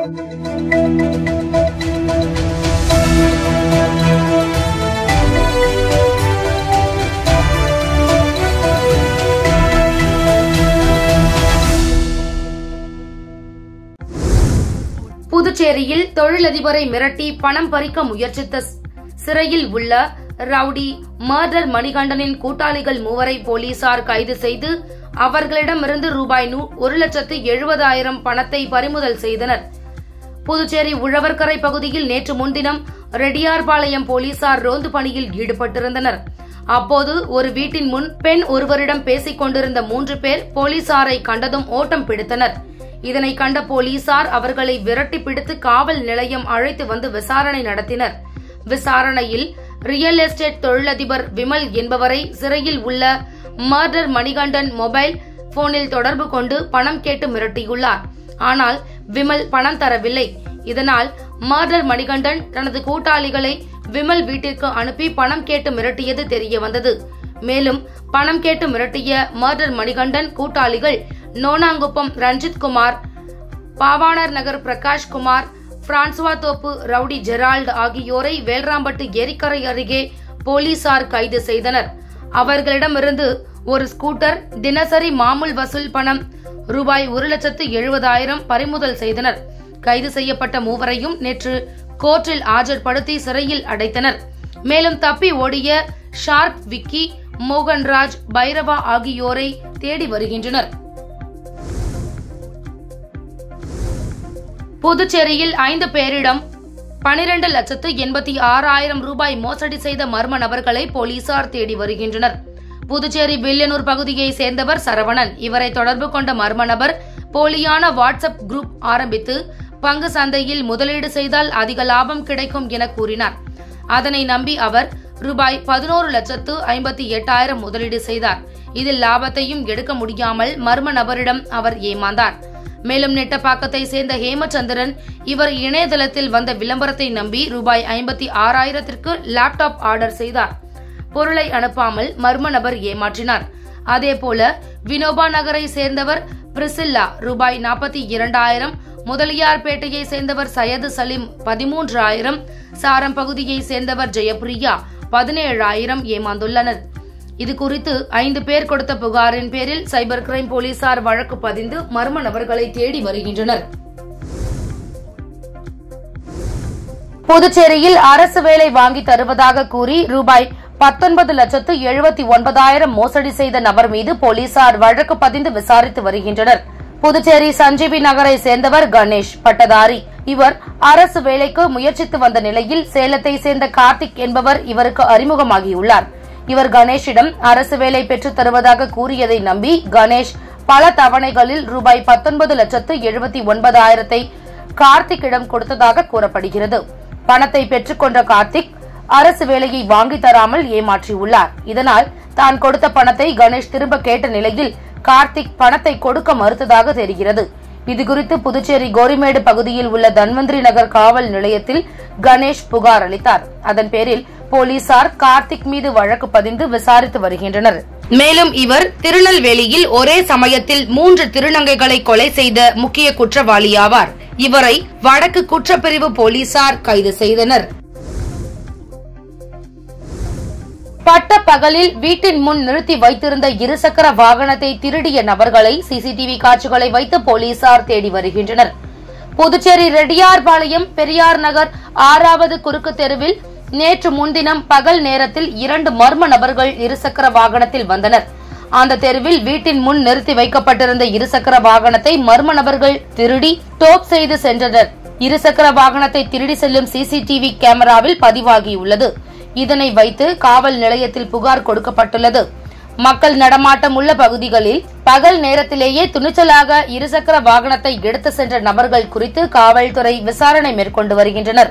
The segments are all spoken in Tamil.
புதுச்சேரியில் தொழிலதிபரை மிரட்டி பணம் பறிக்க முயற்சித்த சிறையில் உள்ள ரவுடி மர்டர் மணிகண்டனின் கூட்டாளிகள் 3 போலீசார் கைது செய்து அவர்களிடமிருந்து ரூபாய் 1,70,000 பணத்தை பறிமுதல் செய்தனர். புதுச்சேரி உழவர்கரை பகுதியில் நேற்று முன்தினம் ரெட்டியார்பாளையம் போலீசார் ரோந்து பணியில் ஈடுபட்டிருந்தனர். அப்போது ஒரு வீட்டின் முன் பெண் ஒருவரிடம் பேசிக் கொண்டிருந்த 3 பேர் போலீசாரை கண்டதும் ஓட்டம் பிடித்தனர். இதனை கண்ட போலீசார் அவர்களை விரட்டி பிடித்து காவல் நிலையம் அழைத்து வந்து விசாரணை நடத்தினர். விசாரணையில் ரியல் எஸ்டேட் தொழிலதிபர் விமல் என்பவரை சிறையில் உள்ள மர்டர் மணிகண்டன் மொபைல் போனில் தொடர்பு கொண்டு பணம் கேட்டு மிரட்டியுள்ளார். ஆனால் விமல் பணம் தரவில்லை. இதனால் மர்டர் மணிகண்டன் தனது கூட்டாளிகளை விமல் வீட்டிற்கு அனுப்பி பணம் கேட்டு மிரட்டியது தெரியவந்தது. மேலும் பணம் கேட்டு மிரட்டிய மர்டர் மணிகண்டன் கூட்டாளிகள் நோனாங்குப்பம் ரஞ்சித் குமார், பாவாணர் நகர் பிரகாஷ் குமார், பிரான்சுவா தோப்பு ரவுடி ஜெரால்டு ஆகியோரை வேல்ராம்பட்டு ஏரிக்கரை அருகே போலீசார் கைது செய்தனர். அவர்களிடமிருந்து ஒரு ஸ்கூட்டர், தினசரி மாமூல் வசூல் பணம் ரூபாய் 1,70,000 பறிமுதல் செய்தனர். கைது செய்யப்பட்ட 3வரையும் நேற்று கோர்ட்டில் ஆஜர்படுத்தி சிறையில் அடைத்தனர். மேலும் தப்பி ஓடிய ஷார்க் விக்கி, மோகன்ராஜ், பைரவா ஆகியோரை தேடி வருகின்றனர். புதுச்சேரியில் 5 பேரிடம் 12,86,000 ரூபாய் மோசடி செய்த மர்ம நபர்களை போலீசார் தேடி வருகின்றனர். புதுச்சேரி வில்லியனூர் பகுதியை சேர்ந்தவர் சரவணன். இவரை தொடர்பு கொண்ட மர்ம நபர் போலியான வாட்ஸ்அப் குரூப் ஆரம்பித்து பங்கு சந்தையில் முதலீடு செய்தால் அதிக லாபம் கிடைக்கும் என கூறினார். அதனை நம்பி அவர் ரூபாய் 11,58,000 முதலீடு செய்தார். இதில் லாபத்தையும் எடுக்க முடியாமல் மர்ம நபரிடம் அவர் ஏமாந்தார். மேலும் நெட்டப்பாக்கத்தை சேர்ந்த ஹேமச்சந்திரன் இவர் இணையதளத்தில் வந்த விளம்பரத்தை நம்பி ரூபாய் 56,000 லேப்டாப் ஆர்டர் செய்தார். பொருளை அனுப்பாமல் மர்ம நபர் ஏமாற்றினார். அதேபோல வினோபா நகரை சேர்ந்தவர் பிரிசில்லா ரூபாய் 42,000, முதலியார்பேட்டையை சேர்ந்தவர் சையது சலீம் 13,000, சாரம் பகுதியை சேர்ந்தவர் ஜெயபிரியா 17,000 ஏமாந்துள்ளனர். இதுகுறித்து 5 பேர் கொடுத்த புகாரின் பேரில் சைபர் கிரைம் போலீசார் வழக்கு பதிந்து மர்ம நபர்களை தேடி வருகின்றனர். புதுச்சேரியில் அரசு வேலை வாங்கி தருவதாக கூறி ரூபாய் 19,79,000 மோசடி செய்த நபர் மீது போலீசார் வழக்கு பதிந்து விசாரித்து வருகின்றனர். புதுச்சேரி சஞ்சீவி நகரை சேர்ந்தவர் கணேஷ் பட்டதாரி. இவர் அரசு வேலைக்கு முயற்சித்து வந்த நிலையில் சேலத்தை சேர்ந்த கார்த்திக் என்பவர் இவருக்கு அறிமுகமாகியுள்ளார். இவர் கணேஷிடம் அரசு வேலை பெற்றுத் தருவதாக கூறியதை நம்பி கணேஷ் பல தவணைகளில் ரூபாய் 19,79,000 கார்த்திக்கிடம் கொடுத்ததாக கூறப்படுகிறது. பணத்தை பெற்றுக்கொண்ட கார்த்திக் அரசு வேலையை வாங்கி தராமல் ஏமாற்றியுள்ளார். இதனால் தான் கொடுத்த பணத்தை கணேஷ் திரும்ப கேட்ட நிலையில் கார்த்திக் பணத்தை கொடுக்க மறுத்ததாக தெரிகிறது. இதுகுறித்து புதுச்சேரி கோரிமேடு பகுதியில் உள்ள தன்வந்திரி நகர் காவல் நிலையத்தில் கணேஷ் புகார் அளித்தார். அதன் பேரில் போலீசார் கார்த்திக் மீது வழக்கு பதிந்து விசாரித்து வருகின்றனர். மேலும் இவர் திருநெல்வேலியில் ஒரே சமயத்தில் 3 திருநங்கைகளை கொலை செய்த முக்கிய குற்றவாளி ஆவார். இவரை வடக்கு குற்றப்பிரிவு போலீசார் கைது செய்தனர். பட்ட பகலில் வீட்டின் முன் நிறுத்தி வைத்திருந்த இருசக்கர வாகனத்தை திருடிய நபர்களை சிசிடிவி காட்சிகளை வைத்து போலீசார் தேடி வருகின்றனர். புதுச்சேரி ரெட்டியார்பாளையம் பெரியார் நகர் 6வது குறுக்கு தெருவில் நேற்று முன்தினம் பகல் நேரத்தில் 2 மர்ம நபர்கள் இருசக்கர வாகனத்தில் வந்தனர். அந்த தெருவில் வீட்டின் முன் நிறுத்தி வைக்கப்பட்டிருந்த இருசக்கர வாகனத்தை மர்ம நபர்கள் திருடி டோப் செய்து சென்றனர். இருசக்கர வாகனத்தை திருடி செல்லும் சிசிடிவி கேமராவில் பதிவாகியுள்ளது. இதனை வைத்து காவல் நிலையத்தில் புகார் கொடுக்கப்பட்டுள்ளது. மக்கள் நடமாட்டம் உள்ள பகுதிகளில் பகல் நேரத்திலேயே துணிச்சலாக இருசக்கர வாகனத்தை எடுத்து சென்ற நபர்கள் குறித்து காவல்துறை விசாரணை மேற்கொண்டு வருகின்றனர்.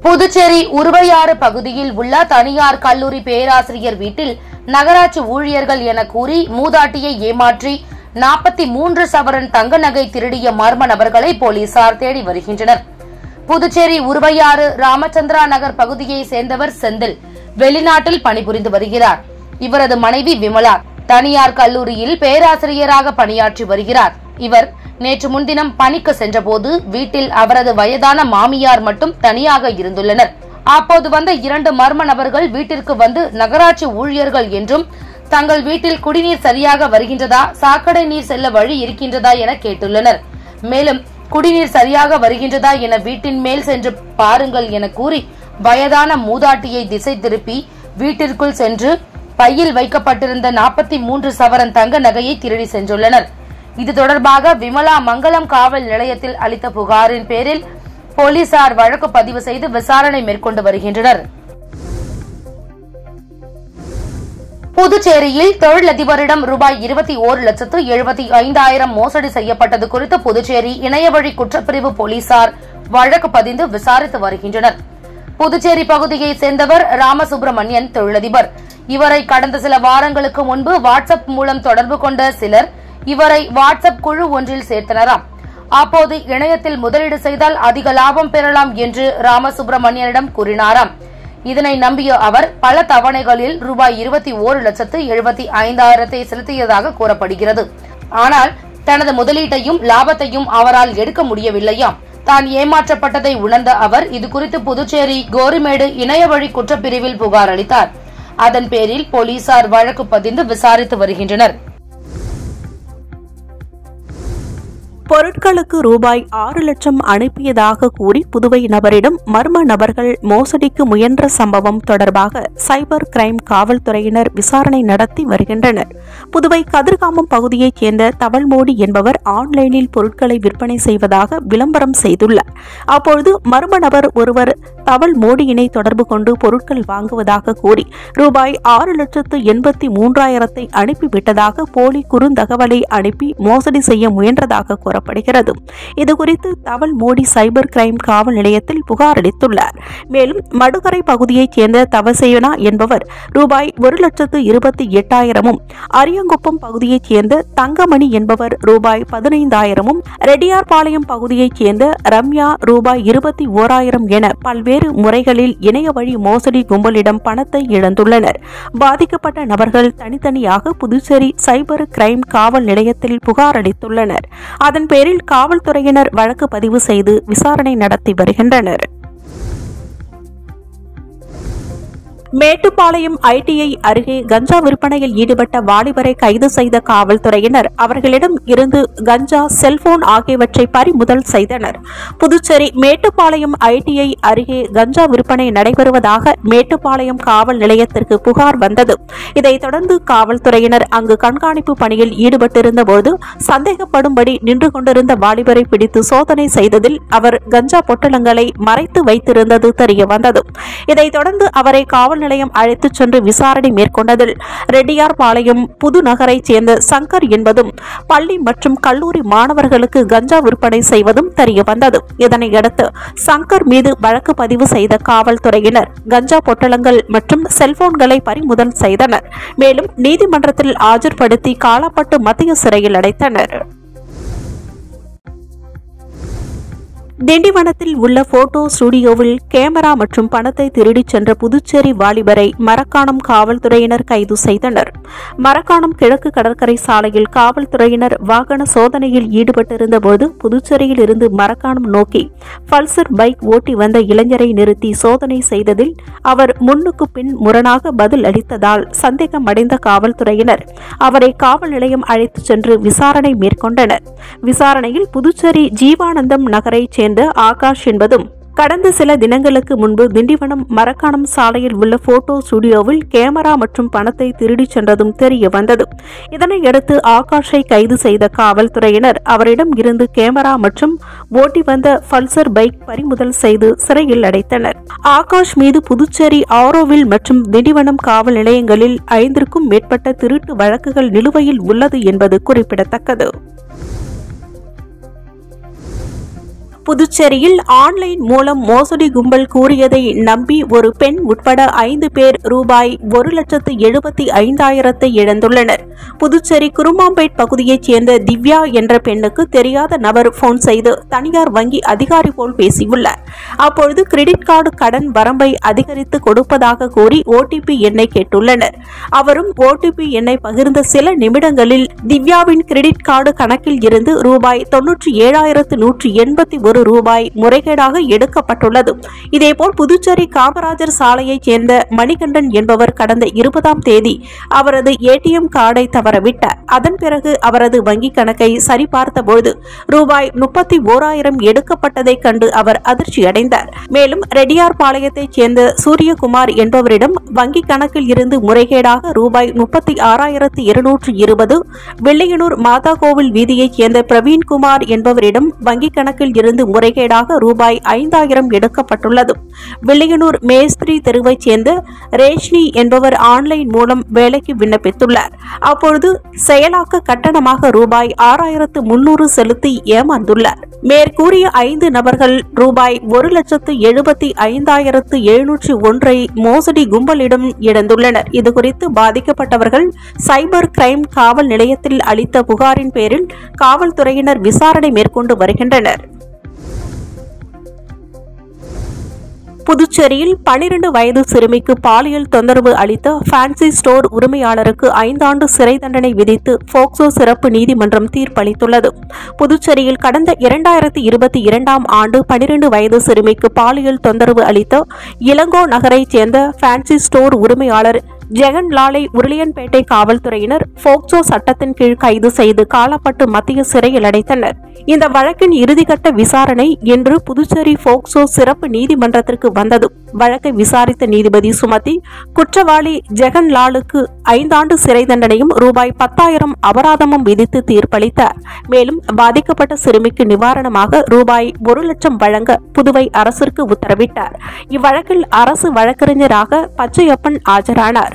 புதுச்சேரி உருவையாறு பகுதியில் உள்ள தனியார் கல்லூரி பேராசிரியர் வீட்டில் நகராட்சி ஊழியர்கள் என கூறி மூதாட்டியை ஏமாற்றி 43 சவரன் தங்க நகை திருடிய மர்ம நபர்களை போலீசார் தேடி வருகின்றனர். புதுச்சேரி உருவையாறு ராமச்சந்திரா நகர் பகுதியை சேர்ந்தவர் செந்தில் வெளிநாட்டில் பணிபுரிந்து வருகிறார். இவரது மனைவி விமலா தனியார் கல்லூரியில் பேராசிரியராக பணியாற்றி வருகிறார். இவர் நேற்று முன்தினம் பணிக்கு சென்றபோது வீட்டில் அவரது வயதான மாமியார் மட்டும் தனியாக இருந்துள்ளனர். அப்போது வந்த 2 மர்ம நபர்கள் வீட்டிற்கு வந்து நகராட்சி ஊழியர்கள் என்றும் தங்கள் வீட்டில் குடிநீர் சரியாக வருகின்றதா, சாக்கடை நீர் செல்ல வழி இருக்கின்றதா என கேட்டுள்ளனர். மேலும் குடிநீர் சரியாக வருகின்றதா என வீட்டின் மேல் சென்று பாருங்கள் என கூறி வயதான மூதாட்டியை திசை திருப்பி வீட்டிற்குள் சென்று பையில் வைக்கப்பட்டிருந்த 43 சவரன் தங்க நகையை திருடி சென்றுள்ளனர். இது தொடர்பாக விமலா மங்கலம் காவல் நிலையத்தில் அளித்த புகாரின் பேரில் போலீசார் வழக்கு பதிவு செய்து விசாரணை மேற்கொண்டு வருகின்றனர். புதுச்சேரியில் தொழிலதிபரிடம் ரூபாய் 21,75,000 மோசடி செய்யப்பட்டது குறித்து புதுச்சேரி இணையவழி குற்றப்பிரிவு போலீசார் வழக்கு பதிந்து விசாரித்து வருகின்றனர். புதுச்சேரி பகுதியை சேர்ந்தவர் ராமசுப்ரமணியன் தொழிலதிபர். இவரை கடந்த சில வாரங்களுக்கு முன்பு வாட்ஸ்அப் மூலம் தொடர்பு கொண்ட சிலர் இவரை வாட்ஸ்அப் குழு ஒன்றில் சேர்த்தனராம். அப்போது இணையத்தில் முதலீடு செய்தால் அதிக லாபம் பெறலாம் என்று ராமசுப்ரமணியனிடம் கூறினாராம். இதனை நம்பிய அவர் பல தவணைகளில் ரூபாய் 21,75,000 செலுத்தியதாக கூறப்படுகிறது. ஆனால் தனது முதலீட்டையும் லாபத்தையும் அவரால் எடுக்க முடியவில்லையாம். தான் ஏமாற்றப்பட்டதை உணர்ந்த அவர் இதுகுறித்து புதுச்சேரி கோரிமேடு இணையவழி குற்றப்பிரிவில் புகார் அளித்தார். அதன் பேரில் போலீசார் வழக்கு பதிந்து விசாரித்து வருகின்றனர். பொருட்களுக்கு ரூபாய் 6 லட்சம் அனுப்பியதாக கூறி புதுவை நபரிடம் மர்ம நபர்கள் மோசடிக்கு முயன்ற சம்பவம் தொடர்பாக சைபர் கிரைம் காவல்துறையினர் விசாரணை நடத்தி வருகின்றனர். புதுவை கதிர்காமம் பகுதியைச் சேர்ந்த தவள்மோடி என்பவர் ஆன்லைனில் பொருட்களை விற்பனை செய்வதாக விளம்பரம் செய்துள்ளார். அப்பொழுது மர்ம நபர் ஒருவர் தவள்மோடியினை தொடர்பு கொண்டு பொருட்கள் வாங்குவதாக கூறி ரூபாய் 6,83,000 அனுப்பிவிட்டதாக போலி குறுந்தகவலை அனுப்பி மோசடி செய்ய முயன்றதாக கூறப்படுகிறது. இதுகுறித்து தவள்மோடி சைபர் கிரைம் காவல் நிலையத்தில் புகார் அளித்துள்ளார். மேலும் மடுகரை பகுதியைச் சேர்ந்த தவசேனா என்பவர் ரூபாய் 1,28,000 அரியங்குப்பம் பகுதியைச் சேர்ந்த தங்கமணி என்பவர் ரூபாய் 15,000 ரெட்டியார்பாளையம் பகுதியைச் சேர்ந்த ரம்யா ரூபாய் 21,000 என பல்வேறு முறைகளில் இணைய வழி மோசடி கும்பலிடம் பணத்தை இழந்துள்ளனர். பாதிக்கப்பட்ட நபர்கள் தனித்தனியாக புதுச்சேரி சைபர் கிரைம் காவல் நிலையத்தில் புகார் அளித்துள்ளனர். அதன் பேரில் காவல்துறையினர் வழக்கு பதிவு செய்து விசாரணை நடத்தி வருகின்றனர். மேட்டுப்பாளையம் ஐடிஐ அருகே கஞ்சா விற்பனையில் ஈடுபட்ட வாலிபரை கைது செய்த காவல்துறையினர் அவர்களிடம் இருந்து கஞ்சா, செல்போன் ஆகியவற்றை பறிமுதல் செய்தனர். புதுச்சேரி மேட்டுப்பாளையம் ஐடிஐ அருகே கஞ்சா விற்பனை நடைபெறுவதாக மேட்டுப்பாளையம் காவல் நிலையத்திற்கு புகார் வந்தது. இதைத் தொடர்ந்து காவல்துறையினர் அங்கு கண்காணிப்பு பணியில் ஈடுபட்டிருந்தபோது சந்தேகப்படும்படி நின்று கொண்டிருந்த வாலிபரை பிடித்து சோதனை செய்ததில் அவர் கஞ்சா பொட்டலங்களை மறைத்து வைத்திருந்தது தெரியவந்தது. இதைத் தொடர்ந்து அவரை காவல் நிலையம் அழைத்துச் சென்று விசாரணை மேற்கொண்டதில் ரெட்டியார்பாளையம் புதுநகரைச் சேர்ந்த சங்கர் என்பதும் பள்ளி மற்றும் கல்லூரி மாணவர்களுக்கு கஞ்சா விற்பனை செய்வதும் தெரியவந்தது. இதனையடுத்து சங்கர் மீது வழக்கு பதிவு செய்த காவல்துறையினர் கஞ்சா பொட்டலங்கள் மற்றும் செல்போன்களை பறிமுதல் செய்தனர். மேலும் நீதிமன்றத்தில் ஆஜர்படுத்தி காலாப்பட்டு மத்திய சிறையில் அடைத்தனர். திண்டிவனத்தில் உள்ள போட்டோ ஸ்டுடியோவில் கேமரா மற்றும் பணத்தை திருடிச் சென்ற புதுச்சேரி வாலிபரை மரக்காணம் காவல்துறையினர் கைது செய்தனர். மரக்காணம் கிழக்கு கடற்கரை சாலையில் காவல்துறையினர் வாகன சோதனையில் ஈடுபட்டிருந்தபோது புதுச்சேரியில் இருந்து மரக்காணம் நோக்கி பல்சர் பைக் ஓட்டி வந்த இளைஞரை நிறுத்தி சோதனை செய்ததில் அவர் முன்னுக்கு பின் முரணாக பதில் அளித்ததால் சந்தேகமடைந்த காவல்துறையினர் அவரை காவல் நிலையம் அழைத்துச் சென்று விசாரணை மேற்கொண்டனர். விசாரணையில் புதுச்சேரி ஜீவானந்தம் நகரைச் சேர்ந்த ஆகாஷ் என்பதும் கடந்த சில தினங்களுக்கு முன்பு திண்டிவனம் மரக்காணம் சாலையில் உள்ள போட்டோ ஸ்டுடியோவில் கேமரா மற்றும் பணத்தை திருடிச் சென்றதும் தெரிய வந்தது. இதனையடுத்து ஆகாஷை கைது செய்த காவல்துறையினர் அவரிடம் இருந்து கேமரா மற்றும் ஓட்டி வந்த பல்சர் பைக் பறிமுதல் செய்து சிறையில் அடைத்தனர். ஆகாஷ் மீது புதுச்சேரி ஆரோவில் மற்றும் திண்டிவனம் காவல் நிலையங்களில் 5க்கும் மேற்பட்ட திருட்டு வழக்குகள் நிலுவையில் உள்ளது என்பது குறிப்பிடத்தக்கது. புதுச்சேரியில் ஆன்லைன் மூலம் மோசடி கும்பல் கூறியதை நம்பி ஒரு பெண் உட்பட 5 பேர் ரூபாய் 1,75,000 இழந்துள்ளனர். புதுச்சேரி குருமாம்பேட் பகுதியைச் சேர்ந்த திவ்யா என்ற பெண்ணுக்கு தெரியாத நபர் போன் செய்து தனியார் வங்கி அதிகாரி போல் பேசியுள்ளார். அப்பொழுது கிரெடிட் கார்டு கடன் வரம்பை அதிகரித்து கொடுப்பதாக கூறி ஓடிபி எண்ணை கேட்டுள்ளனர். அவரும் ஓடிபி எண்ணை பகிர்ந்த சில நிமிடங்களில் திவ்யாவின் கிரெடிட் கார்டு கணக்கில் இருந்து ரூபாய் 97,181 ரூபாய் முறைகேடாக எடுக்கப்பட்டுள்ளது. இதேபோல் புதுச்சேரி காமராஜர் சாலையைச் சேர்ந்த மணிகண்டன் என்பவர் கடந்த 20ஆம் தேதி அவரது ஏடிஎம் கார்டை தவறவிட்டார். அதன் பிறகு அவரது வங்கிக் கணக்கை சரிபார்த்தபோது ரூபாய் 31,000 எடுக்கப்பட்டதை கண்டு அவர் அதிர்ச்சியடைந்தார். மேலும் ரெட்டியார்பாளையத்தைச் சேர்ந்த சூரியகுமார் என்பவரிடம் வங்கிக் கணக்கில் இருந்து முறைகேடாக ரூபாய் 36,220, வெள்ளையனூர் மாதா கோவில் வீதியைச் சேர்ந்த பிரவீன்குமார் என்பவரிடம் வங்கிக் கணக்கில் இருந்து முறைகேடாக ரூபாய் 5,000 எடுக்கப்பட்டுள்ளது. வெள்ளையனூர் மேஸ்திரி தெருவைச் சேர்ந்த ரேஷ்னி என்பவர் ஆன்லைன் மூலம் வேலைக்கு விண்ணப்பித்துள்ளார். அப்பொழுது செயலாக்க கட்டணமாக ரூபாய் 6,300 செலுத்தி ஏமாந்துள்ளார். மேற்கூறிய 5 நபர்கள் ரூபாய் 1,75,701 மோசடி கும்பலிடம் இழந்துள்ளனர். இதுகுறித்து பாதிக்கப்பட்டவர்கள் சைபர் கிரைம் காவல் நிலையத்தில் அளித்த புகாரின் பேரில் காவல்துறையினர் விசாரணை மேற்கொண்டு வருகின்றனர். புதுச்சேரியில் 12 வயது சிறுமிக்கு பாலியல் தொந்தரவு அளித்த ஃபேன்சி ஸ்டோர் உரிமையாளருக்கு 5 ஆண்டு சிறை தண்டனை விதித்து போக்சோ சிறப்பு நீதிமன்றம் தீர்ப்பளித்துள்ளது. புதுச்சேரியில் கடந்த 2022ஆம் ஆண்டு 12 வயது சிறுமிக்கு பாலியல் தொந்தரவு அளித்த இளங்கோ நகரைச் சேர்ந்த ஃபேன்சி ஸ்டோர் உரிமையாளர் ஜெகன்லாலை உருளியன்பேட்டை காவல்துறையினர் போக்சோ சட்டத்தின் கீழ் கைது செய்து காலப்பட்டு மத்திய சிறையில் அடைத்தனர். இந்த வழக்கின் இறுதிக்கட்ட விசாரணை இன்று புதுச்சேரி போக்சோ சிறப்பு நீதிமன்றத்திற்கு வந்தது. வழக்கை விசாரித்த நீதிபதி சுமதி குற்றவாளி ஜெகன்லாலுக்கு 5 ஆண்டு சிறை தண்டனையும் ரூபாய் 10,000 அபராதமும் விதித்து தீர்ப்பளித்தார். மேலும் பாதிக்கப்பட்ட சிறுமிக்கு நிவாரணமாக ரூபாய் 1,00,000 வழங்க புதுவை அரசிற்கு உத்தரவிட்டார். இவ்வழக்கில் அரசு வழக்கறிஞராக பச்சையப்பன் ஆஜரானார்.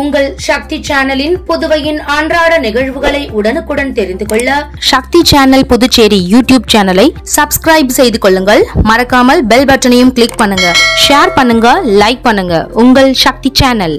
உங்கள் சக்தி சேனலின் புதுவையின் அன்றாட நிகழ்வுகளை உடனுக்குடன் தெரிந்து கொள்ள சக்தி சேனல் புதுச்சேரி யூடியூப் சேனலை சப்ஸ்கிரைப் செய்து கொள்ளுங்கள். மறக்காமல் பெல் பட்டனையும் கிளிக் பண்ணுங்க, ஷேர் பண்ணுங்க, லைக் பண்ணுங்க. உங்கள் சக்தி சேனல்.